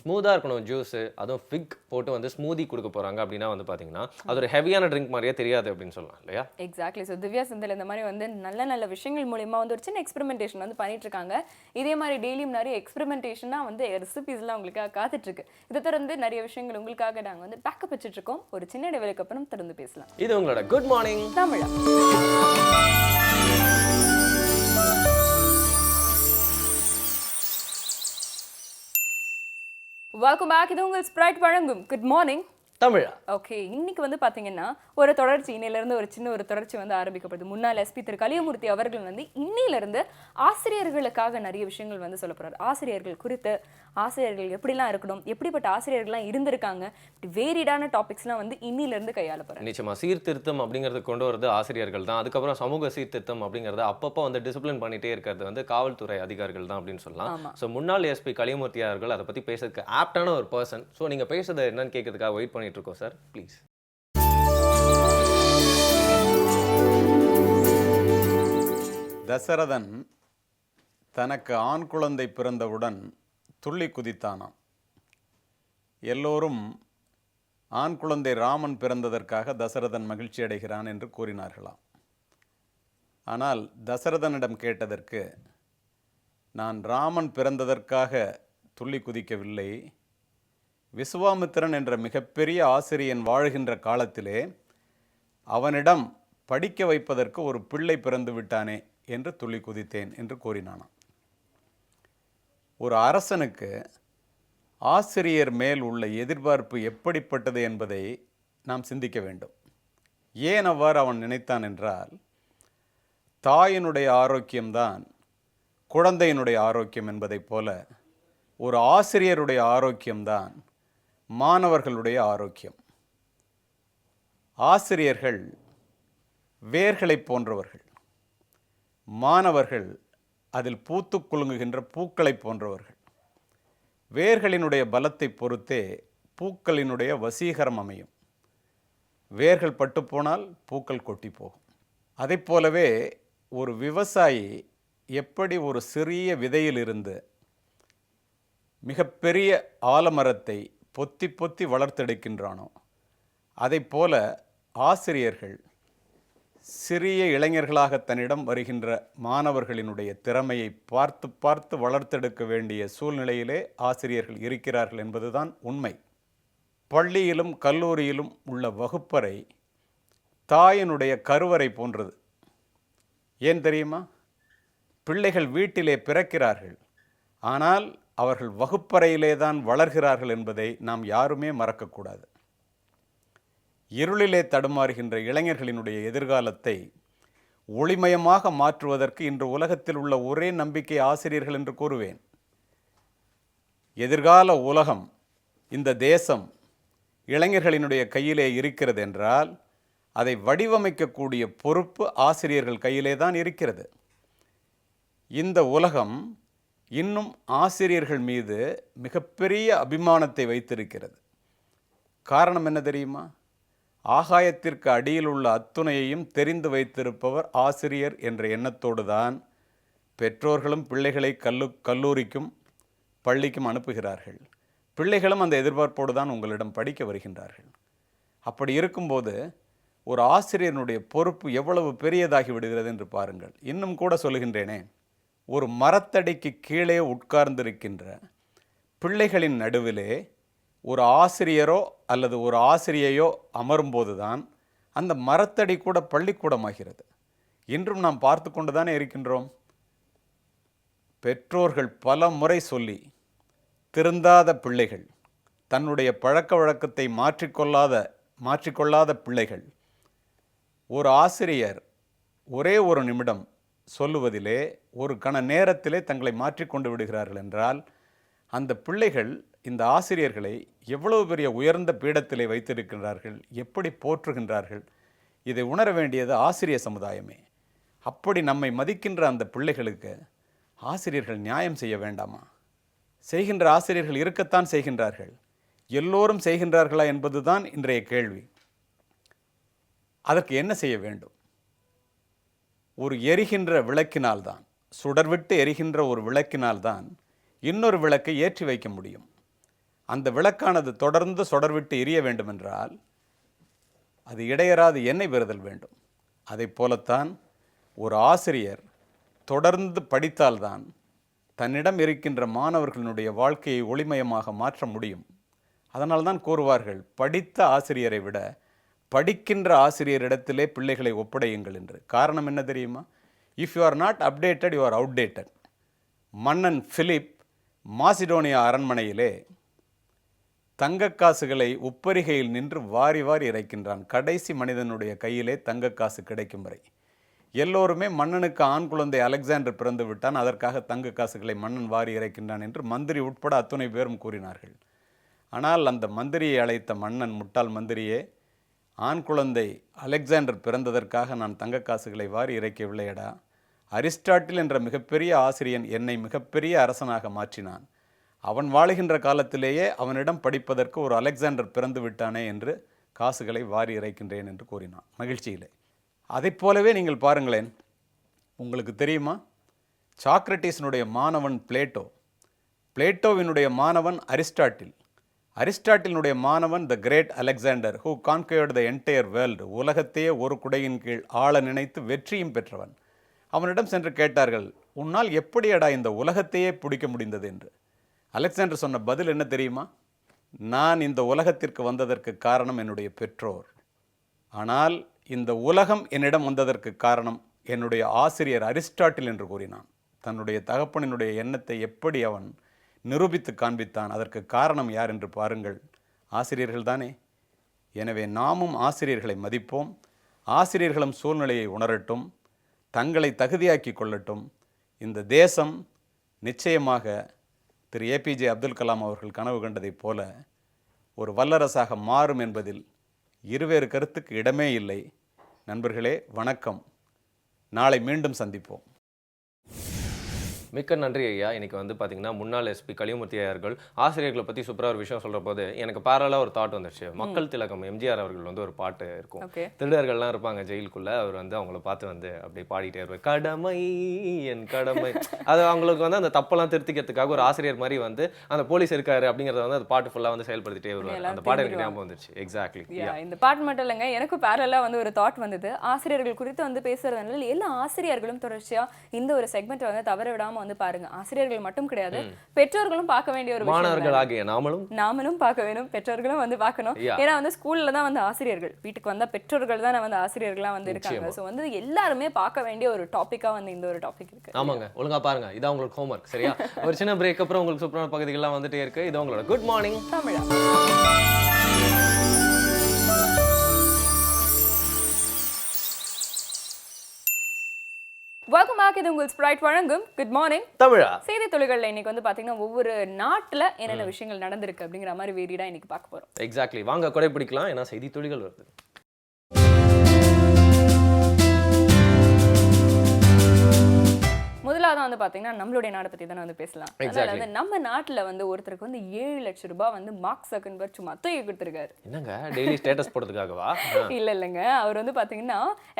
ஸ்மூத்தாக இருக்கணும் ஜூஸு, அதுவும் ஃபிக் போட்டு வந்து ஸ்மூதி கொடுக்க போகிறாங்க அப்படின்னா வந்து பார்த்தீங்கன்னா அது ஒரு ஹெவியான ட்ரிங்க் மாதிரியே தெரியாது அப்படின்னு சொல்லலாம் இல்லையா? எக்ஸாக்ட்லி. ஸோ திவ்யா செந்தில் இந்த மாதிரி வந்து நல்ல நல்ல விஷயங்கள் மூலிமா வந்து ஒரு சின்ன எக்ஸ்பெரிமெண்டேஷன் வந்து பண்ணிட்டு இருக்காங்க. இதே மாதிரி டெய்லியும் நிறைய எக்ஸ்பெரிமெண்டேஷனாக வந்து ரெசிபிஸ்லாம் உங்களுக்காக காத்துட்ருக்கு. இதை தொடர்ந்து நிறைய விஷயங்கள் உங்களுக்காக நாங்கள் வந்து பேக்கப் வச்சுட்டு இருக்கோம். ஒரு சின்ன இடைவெளிக்கு அப்புறம் தொடர்ந்து பேசலாம். இது உங்களோட குட் மார்னிங் தமிழா. Welcome back. இது உங்கள் ஸ்ப்ரைட் வழங்கும் குட் மார்னிங் தமிழா. ஓகே, இன்னைக்கு வந்து பார்த்தீங்கன்னா ஒரு தொடர்ச்சி, இன்னையிலேருந்து ஒரு சின்ன ஒரு தொடர்ச்சி வந்து ஆரம்பிக்கப்படுது. முன்னாள் எஸ்பி திரு கலியமூர்த்தி அவர்கள் வந்து இன்னிலிருந்து ஆசிரியர்களுக்காக நிறைய விஷயங்கள் வந்து சொல்ல போகிறார். ஆசிரியர்கள் குறித்து, ஆசிரியர்கள் எப்படிலாம் இருக்கணும், எப்படிப்பட்ட ஆசிரியர்கள்லாம் இருந்திருக்காங்க, இப்படி வேரிடான டாபிக்ஸ்லாம் வந்து இன்னிலிருந்து கையாள போகிறார். நிச்சயமா சீர்திருத்தம் அப்படிங்கிறது கொண்டு வரது ஆசிரியர்கள் தான். அதுக்கப்புறம் சமூக சீர்திருத்தம் அப்படிங்கிறது அப்பப்போ வந்து டிசிப்ளின் பண்ணிட்டே இருக்கிறது வந்து காவல்துறை அதிகாரிகள் தான் அப்படின்னு சொல்லலாம். ஸோ முன்னாள் எஸ்பி கலியமூர்த்தி அவர்கள் அதை பற்றி பேசுறதுக்கு ஆப்டான ஒரு பர்சன். ஸோ நீங்கள் பேசுறது என்னன்னு கேட்கறதுக்காக வெயிட் பண்ணிட்டு இருக்கோம் சார், ப்ளீஸ். தசரதன் தனக்கு ஆண் குழந்தை பிறந்தவுடன் துள்ளி குதித்தானாம். எல்லோரும் ஆண் குழந்தை ராமன் பிறந்ததற்காக தசரதன் மகிழ்ச்சி அடைகிறான் என்று கூறினார்களாம். ஆனால் தசரதனிடம் கேட்டதற்கு, நான் ராமன் பிறந்ததற்காக துள்ளி குதிக்கவில்லை, விசுவாமித்திரன் என்ற மிகப்பெரிய ஆசிரியன் வாழ்கின்ற காலத்திலே அவனிடம் படிக்க வைப்பதற்கு ஒரு பிள்ளை பிறந்து விட்டானே என்று துள்ளி குதித்தேன் என்று கூறினானாம். ஒரு அரசனுக்கு ஆசிரியர் மேல் உள்ள எதிர்பார்ப்பு எப்படிப்பட்டது என்பதை நாம் சிந்திக்க வேண்டும். ஏன் அவ்வாறு அவன் நினைத்தான் என்றால், தாயினுடைய ஆரோக்கியம்தான் குழந்தையினுடைய ஆரோக்கியம் என்பதைப் போல ஒரு ஆசிரியருடைய ஆரோக்கியம்தான் மாணவர்களுடைய ஆரோக்கியம். ஆசிரியர்கள் வேர்களைப் போன்றவர்கள், மாணவர்கள் அதில் பூத்து குலுங்குகின்ற பூக்களைப் போன்றவர்கள். வேர்களினுடைய பலத்தை பொறுத்தே பூக்களினுடைய வசீகரம் அமையும். வேர்கள் பட்டு போனால் பூக்கள் கொட்டி போகும். அதை போலவே ஒரு விவசாயி எப்படி ஒரு சிறிய விதையிலிருந்து மிகப்பெரிய ஆலமரத்தை பொத்தி பொத்தி வளர்த்தெடுக்கின்றானோ, அதை போல ஆசிரியர்கள் சிறிய இளைஞர்களாக தன்னிடம் வருகின்ற மாணவர்களினுடைய திறமையை பார்த்து பார்த்து வளர்த்தெடுக்க வேண்டிய சூழ்நிலையிலே ஆசிரியர்கள் இருக்கிறார்கள் என்பதுதான் உண்மை. பள்ளியிலும் கல்லூரியிலும் உள்ள வகுப்பறை தாயினுடைய கருவறை போன்றது. ஏன் தெரியுமா? பிள்ளைகள் வீட்டிலே பிறக்கிறார்கள், ஆனால் அவர்கள் வகுப்பறையிலே தான் வளர்கிறார்கள் என்பதை நாம் யாருமே மறக்கக்கூடாது. இருளிலே தடுமாறுகின்ற இளைஞர்களினுடைய எதிர்காலத்தை ஒளிமயமாக மாற்றுவதற்கு இன்று உலகத்தில் உள்ள ஒரே நம்பிக்கை ஆசிரியர்கள் என்று கூறுவேன். எதிர்கால உலகம், இந்த தேசம் இளைஞர்களினுடைய கையிலே இருக்கிறது என்றால் அதை வடிவமைக்கக்கூடிய பொறுப்பு ஆசிரியர்கள் கையிலே தான் இருக்கிறது. இந்த உலகம் இன்னும் ஆசிரியர்கள் மீது மிகப்பெரிய அபிமானத்தை வைத்திருக்கிறது. காரணம் என்ன தெரியுமா? ஆகாயத்திற்கு அடியில் உள்ள அத்துணையையும் தெரிந்து வைத்திருப்பவர் ஆசிரியர் என்ற எண்ணத்தோடு தான் பெற்றோர்களும் பிள்ளைகளை கல்லூரிக்கும் பள்ளிக்கும் அனுப்புகிறார்கள். பிள்ளைகளும் அந்த எதிர்பார்ப்போடு தான் உங்களிடம் படிக்க வருகின்றார்கள். அப்படி இருக்கும்போது ஒரு ஆசிரியனுடைய பொறுப்பு எவ்வளவு பெரியதாகி விடுகிறது என்று பாருங்கள். இன்னும் கூட சொல்லுகின்றேனே, ஒரு மரத்தடிக்கு கீழே உட்கார்ந்திருக்கின்ற பிள்ளைகளின் நடுவிலே ஒரு ஆசிரியரோ அல்லது ஒரு ஆசிரியையோ அமரும்போது தான் அந்த மரத்தடி கூட பள்ளிக்கூடமாகிறது. இன்றும் நாம் பார்த்து கொண்டு தானே இருக்கின்றோம். பெற்றோர்கள் பல முறை சொல்லி திருந்தாத பிள்ளைகள், தன்னுடைய பழக்க வழக்கத்தை மாற்றிக்கொள்ளாத பிள்ளைகள், ஒரு ஆசிரியர் ஒரே ஒரு நிமிடம் சொல்லுவதிலே ஒரு கண நேரத்திலே தங்களை மாற்றிக்கொண்டு விடுகிறார்கள் என்றால், அந்த பிள்ளைகள் இந்த ஆசிரியர்களை எவ்வளவு பெரிய உயர்ந்த பீடத்திலே வைத்திருக்கிறார்கள், எப்படி போற்றுகின்றார்கள். இதை உணர வேண்டியது ஆசிரிய சமுதாயமே. அப்படி நம்மை மதிக்கின்ற அந்த பிள்ளைகளுக்கு ஆசிரியர்கள் நியாயம் செய்ய வேண்டாமா? செய்கின்ற ஆசிரியர்கள் இருக்கத்தான் செய்கின்றார்கள். எல்லோரும் செய்கின்றார்களா என்பதுதான் இன்றைய கேள்வி. அதற்கு என்ன செய்ய வேண்டும்? ஒரு எரிகின்ற விளக்கினால்தான், சுடர்விட்டு எரிகின்ற ஒரு விளக்கினால்தான் இன்னொரு விளக்கை ஏற்றி வைக்க முடியும். அந்த விளக்கானது தொடர்ந்து சுடர்விட்டு எரிய வேண்டுமென்றால் அது இடையறாது எண்ணெய் பெறுதல் வேண்டும். அதை போலத்தான் ஒரு ஆசிரியர் தொடர்ந்து படித்தால்தான் தன்னிடம் இருக்கின்ற மாணவர்களுடைய வாழ்க்கையை ஒளிமயமாக மாற்ற முடியும். அதனால்தான் கூறுவார்கள், படித்த ஆசிரியரை விட படிக்கின்ற ஆசிரியரிடத்திலே பிள்ளைகளை ஒப்படையுங்கள் என்று. காரணம் என்ன தெரியுமா? If you are not updated, you are outdated. மன்னன் பிலிப் மாசிடோனியா அரண்மனையிலே தங்கக்காசுகளை உப்பரிகையில் நின்று வாரி வாரி இறைக்கின்றான். கடைசி மனிதனுடைய கையிலே தங்கக்காசு கிடைக்கும் வரை எல்லோருமே மன்னனுக்கு ஆண் குழந்தை அலெக்சாண்டர் பிறந்து விட்டான், அதற்காக தங்க காசுகளை மன்னன் வாரி இறைக்கின்றான் என்று மந்திரி உட்பட அத்துணை பேரும் கூறினார்கள். ஆனால் அந்த மந்திரியை அழைத்த மன்னன், முட்டாள் மந்திரியே, ஆண் குழந்தை அலெக்சாண்டர் பிறந்ததற்காக நான் தங்க காசுகளை வாரி இறைக்கவில்லையடா. அரிஸ்டாட்டில் என்ற மிகப்பெரிய ஆசிரியன் என்னை மிகப்பெரிய அரசனாக மாற்றினான். அவன் வாழுகின்ற காலத்திலேயே அவனிடம் படிப்பதற்கு ஒரு அலெக்சாண்டர் பிறந்து விட்டானே என்று காசுகளை வாரி இறைக்கின்றேன் என்று கூறினான் மகிழ்ச்சியிலே. அதை போலவே நீங்கள் பாருங்களேன், உங்களுக்கு தெரியுமா, சாக்ரட்டிஸினுடைய மாணவன் பிளேட்டோ, பிளேட்டோவினுடைய மாணவன் அரிஸ்டாட்டில், அரிஸ்டாட்டிலுடைய மாணவன் the great Alexander who conquered the entire world, உலகத்தையே ஒரு குடையின் கீழ் ஆள நினைத்து வெற்றியும் பெற்றவன். அவனிடம் சென்று கேட்டார்கள், உன்னால் எப்படியடா இந்த உலகத்தையே பிடிக்க முடிந்தது என்று. அலெக்சாண்டர் சொன்ன பதில் என்ன தெரியுமா? நான் இந்த உலகத்திற்கு வந்ததற்கு காரணம் என்னுடைய பெற்றோர், ஆனால் இந்த உலகம் என்னிடம் வந்ததற்கு காரணம் என்னுடைய ஆசிரியர் அரிஸ்டாட்டில் என்று கூறினான். தன்னுடைய தகப்பனினுடைய எண்ணத்தை எப்படி அவன் நிரூபித்து காண்பித்தான். அதற்கு காரணம் யார் என்று பாருங்கள், ஆசிரியர்கள் தானே. எனவே நாமும் ஆசிரியர்களை மதிப்போம். ஆசிரியர்களும் சூழ்நிலையை உணரட்டும், தங்களை தகுதியாக்கி கொள்ளட்டும். இந்த தேசம் நிச்சயமாக திரு ஏபிஜே அப்துல் கலாம் அவர்கள் கனவு கண்டதைப் போல ஒரு வல்லரசாக மாறும் என்பதில் இருவேறு கருத்துக்கு இடமே இல்லை. நண்பர்களே, வணக்கம். நாளை மீண்டும் சந்திப்போம். மிக்க நன்றி ஐயா. இன்னைக்கு வந்து பார்த்தீங்கன்னா முன்னாள் எஸ்பி கலியமூர்த்தி ஐயர்கள் ஆசிரியர்களை பற்றி சூப்பராக ஒரு விஷயம் சொல்கிற போது எனக்கு பேரலாக ஒரு தாட் வந்துடுச்சு. மக்கள் திலகம் எம்ஜிஆர் அவர்கள் வந்து ஒரு பாட்டு இருக்கும், திருடர்கள்லாம் இருப்பாங்க ஜெயிலுக்குள்ளே, அவர் வந்து அவங்கள பார்த்து வந்து அப்படி பாடிட்டே இருப்பார், கடமை என் கடமை. அது அவங்களுக்கு வந்து அந்த தப்பெல்லாம் திருத்திக்கிறதுக்காக ஒரு ஆசிரியர் மாதிரி வந்து அந்த போலீஸ் இருக்காரு அப்படிங்கிறத வந்து அந்த பாட்டு ஃபுல்லாக வந்து செயல்படுத்திட்டே வருவார். அந்த பாட்டு எனக்கு ஞாபகம் வந்துருச்சு. எக்ஸாக்ட்லி. இந்த பாட்டு மட்டும் இல்லைங்க, எனக்கு பேரலாக வந்து ஒரு தாட் வந்தது. ஆசிரியர்கள் குறித்து வந்து பேசுறதுனால எல்லா ஆசிரியர்களும் தொடர்ச்சியாக இந்த ஒரு செக்மெண்ட் வந்து தவற விடாம வந்து பாருங்க. ஆசிரியர்கள் மட்டும் கிடையாது, பெற்றோர்களும் பார்க்க வேண்டிய ஒரு மாணவர்கள் ஆகிய நாமளும் பார்க்க வேணும், பெற்றோர்களும் வந்து பார்க்கணும். ஏன்னா வந்து ஸ்கூல்ல தான் வந்து ஆசிரியர்கள், வீட்டுக்கு வந்தா பெற்றோர்கள் தான் வந்து ஆசிரியர்களா வந்து இருக்காங்க. சோ வந்து எல்லாருமே பார்க்க வேண்டிய ஒரு டாபிக்கா வந்து இந்த ஒரு டாபிக் இருக்கு. ஆமாங்க, ஒழுங்கா பாருங்க. இதான் உங்களுக்கு ஹோம்வொர்க். சரியா? ஒரு சின்ன பிரேக் அப்புறம் உங்களுக்கு சூப்பரான பகுதிகள்லாம் வந்துட்டே இருக்கு. இது உங்களோட குட் மார்னிங் தமிழா. Welcome back. இது உங்கள் ஸ்பிரைட் வழங்கும் குட் மார்னிங் தமிழா. செய்தி துளிகள்ல இன்னைக்கு வந்து பாத்தீங்கன்னா ஒவ்வொரு நாட்டுல என்னென்ன விஷயங்கள் நடந்திருக்கு அப்படிங்கிற மாதிரி வேடிடா இன்னைக்கு பார்க்க போறோம். எக்ஸாக்ட்லி. வாங்க கொடை பிடிக்கலாம், ஏன்னா செய்தி துளிகள் வருது. முதல்ல ரெண்டாவது வந்து பாத்தீங்கன்னா நம்மளுடைய நாடை பத்தி தானே வந்து பேசலாம். அதனால வந்து நம்ம நாட்டுல வந்து ஒருத்தருக்கு வந்து 7 லட்சம் ரூபாய் வந்து மார்க் ஜக்கர்பர்க் சும்மா தூக்கி கொடுத்திருக்காரு. என்னங்க டெய்லி ஸ்டேட்டஸ் போடுறதுக்காகவா? இல்லைங்க, அவர் வந்து பாத்தீங்கன்னா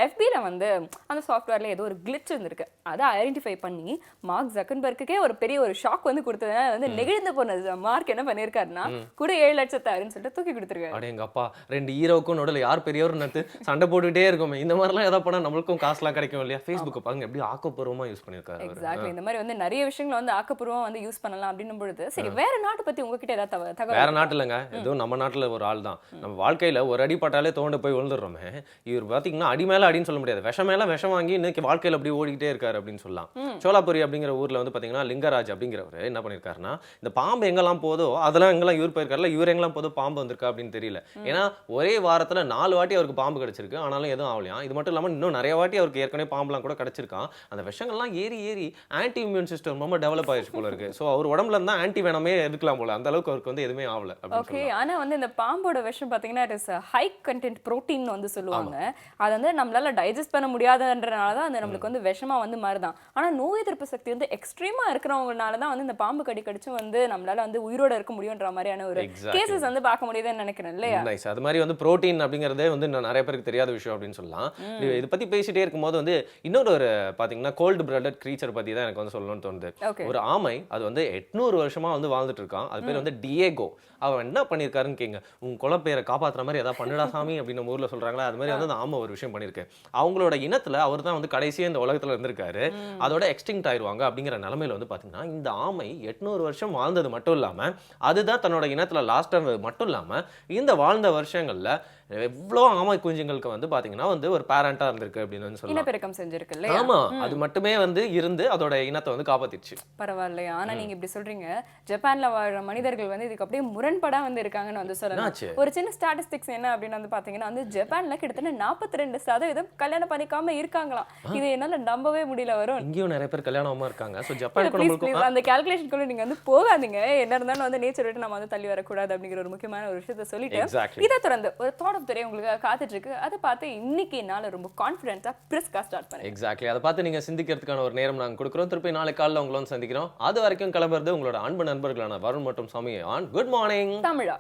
FBல வந்து அந்த சாஃப்ட்வேர்ல ஏதோ ஒரு கிளிச் இருந்திருக்கு. அதை ஐடென்டிஃபை பண்ணி மார்க் ஜக்கர்பர்க்குக்கே ஒரு பெரிய ஒரு ஷாக் வந்து கொடுத்ததுனால வந்து நெகிழ்ந்து போனது மார்க் என்ன பண்ணிருக்காருன்னா கூட 7 லட்சத்தாருன்னு சொல்லிட்டு தூக்கி கொடுத்துருக்காரு. அட எங்க அப்பா, 2 ஹீரோக்கும் நடுவில் யார் பெரியவர் நட்டு சண்டை போட்டுக்கிட்டே இருக்குமே. இந்த மாதிரிலாம் ஏதாவது பண்ணா நம்மளுக்கும் காசுலாம் கிடைக்கும் இல்லையா? ஃபேஸ்புக்கை பாருங்க எப்படி ஆக்கப்பூர்வமா யூஸ் பண்ணியிருக்காரு அவரு. எக்ஸாக்ட்லி. இந்த மாதிரி வந்து நிறைய விஷயங்களை வந்து ஆக்கப்பூர்வமா வந்து யூஸ் பண்ணலாம் அப்படின்னும் பொழுது சரி, வேற நாட்டை பத்தி உங்ககிட்ட ஏதாவது தகவல்? வேற நாட்டு இல்லைங்க, ஏதோ நம்ம நாட்டுல ஒரு ஆள் தான். நம்ம வாழ்க்கையில ஒரு அடி பட்டாலே தோண்டு போய் விழுந்துடுறோமே. இவர் பாத்தீங்கன்னா அடி மேல அடின்னு சொல்ல முடியாது, விஷம் மேல விஷம் வாங்கி இன்னைக்கு வாழ்க்கையில அப்படி ஓடிக்கிட்டே இருக்காரு அப்படின்னு சொல்லலாம். சோலாபுரி அப்படிங்கிற ஊர்ல வந்து பாத்தீங்கன்னா லிங்கராஜ் அப்படிங்கிறவர் என்ன பண்ணிருக்காருன்னா, இந்த பாம்பு எங்கெல்லாம் போதோ அதெல்லாம் எங்கெல்லாம் இவர் போயிருக்காருல, இவர் எங்கெல்லாம் போதோ பாம்பு வந்திருக்கா அப்படின்னு தெரியல. ஏன்னா ஒரே வாரத்துல 4 வாட்டி அவருக்கு பாம்பு கிடைச்சிருக்கு, ஆனாலும் எதுவும் ஆகலையாம். இது மட்டும் இல்லாம இன்னும் நிறைய வாட்டி அவருக்கு ஏற்கனவே பாம்புலாம் கூட கிடைச்சிருக்கான். அந்த விஷங்கள்லாம் ஏறி ஆன்டி இம்யூன் சிஸ்டம் ரொம்ப டெவலப் ஆயிடுச்சு போல இருக்கு. ஸோ அவர் உடம்புல இருந்தா ஆன்டி வேணமே இருக்கலாம் போல, அந்த அளவுக்கு அவருக்கு வந்து எதுவுமே ஆகல. ஓகே, ஆனா வந்து இந்த பாம்போட விஷம் பாத்தீங்கன்னா it is high content protein வந்து சொல்லுவாங்க. அது வந்து நம்மளால டைஜஸ்ட் பண்ண முடியாதுன்றனால தான் அது நம்மளுக்கு வந்து விஷமா வந்து மாறுதான். ஆனா நோய் எதிர்ப்பு சக்தி வந்து எக்ஸ்ட்ரீமா இருக்கிறவங்கனால தான் வந்து இந்த பாம்பு கடிச்சு வந்து நம்மளால வந்து உயிரோட இருக்க முடியும்ன்ற மாதிரியான ஒரு கேசஸ் வந்து பார்க்க முடியுதுன்னு நினைக்கிறேன் இல்லையா? நைஸ். அது மாதிரி வந்து புரோட்டீன் அப்படிங்கிறதே வந்து நிறைய பேருக்கு தெரியாத விஷயம் அப்படின்னு சொல்லலாம். இதை பத்தி பேசிட்டே இருக்கும்போது வந்து இன்னொரு ஒரு பாத்தீங்கன்னா கோல்டு பிளட்டட் கிரீச்சர் பத்தி தான் எனக்கு வந்து சொல்லணும்னு தோணுது. ஒரு ஆமை, அது வந்து 800 வருஷமா வந்து வாழ்ந்துட்டு இருக்கான். அது பேர் வந்து டியேகோ. அவன் என்ன பண்ணிருக்காருன்னு கேங்க, உங்க குல பேரை காப்பாத்துற மாதிரி ஏதாவது பண்ணுடா சாமி அப்படின்னு நம்ம ஊர்ல சொல்றாங்களா, அது மாதிரி வந்து அந்த ஆமை ஒரு விஷயம் பண்ணிருக்கு. அவங்களோட இனத்துல அவர் தான் வந்து கடைசியா இந்த உலகத்துல இருந்திருக்காரு. அதோட எக்ஸ்டிங்க்ட் ஆயிருவாங்க அப்படிங்கிற நிலைமையில வந்து பாத்தீங்கன்னா இந்த ஆமை 800 வருஷம் வாழ்ந்தது மட்டும் இல்லாம, அதுதான் தன்னோட இனத்துல லாஸ்ட் இருந்தது மட்டும் இல்லாம, இந்த வாழ்ந்த வருஷங்கள்ல எவ்வளோ ஆமை குஞ்சுங்களுக்கு வந்து பாத்தீங்கன்னா வந்து ஒரு பேரண்டா இருந்திருக்கு அப்படின்னு சொல்லலாம். இனப்பெருக்கம் செஞ்சிருக்கு இல்லையா? ஆமா, அது மட்டுமே வந்து இருந்து அதோட இனத்தை வந்து காப்பாத்திடுச்சு. பரவாயில்லையா? ஆனா நீங்க இப்படி சொல்றீங்க, ஜப்பான்ல வாழ்ற மனிதர்கள் வந்து இதுக்கு அப்படியே முரண்படா வந்து இருக்காங்கன்னு வந்து சொல்லலாம். ஒரு சின்ன ஸ்டாட்டிஸ்டிக்ஸ் என்ன அப்படின்னு வந்து பாத்தீங்கன்னா வந்து ஜப்பான்ல கிட்டத்தட்ட 42% கல்யாணம் பண்ணிக்காம இருக்காங்களாம். இது என்னால நம்பவே முடியல. வரும் இங்கேயும் நிறைய பேர் கல்யாணமா இருக்காங்க. ஸோ ஜப்பான் அந்த கால்குலேஷனுக்குள்ள நீங்க வந்து போகாதீங்க. என்ன இருந்தாலும் வந்து நேச்சர் விட்டு நம்ம வந்து தள்ளி வரக்கூடாது அப்படிங்கிற ஒரு முக்கியமான ஒரு விஷயத்தை சொல்லிட்டு இதை தொடர்ந்து ஒரு தாட் ஆஃப் தி டே உங்களுக்கு காத்துட்டு இருக்கு. அதை பார்த்து இன்னைக்கு என்னால ரொம்ப கான்ஃபிடென்ட்டா பிரிஸ்கா ஸ்டார்ட் பண்ணேன். எக்ஸாக்ட்லி. அதை பார்த்து நீங்க சிந்திக்கிறதுக்கான ஒரு நேரம் நாங்க கொடுக்குறோம். திருப்பி நாளை காலைல உங்களை வந்து சந்திக்கிறோம். அது வரைக்கும் கிளம்புறது உங்களோட அன்பு நண்பர்களான வருண் மற்றும் சமயம் ஆன் குட் மார்னிங் தமிழா.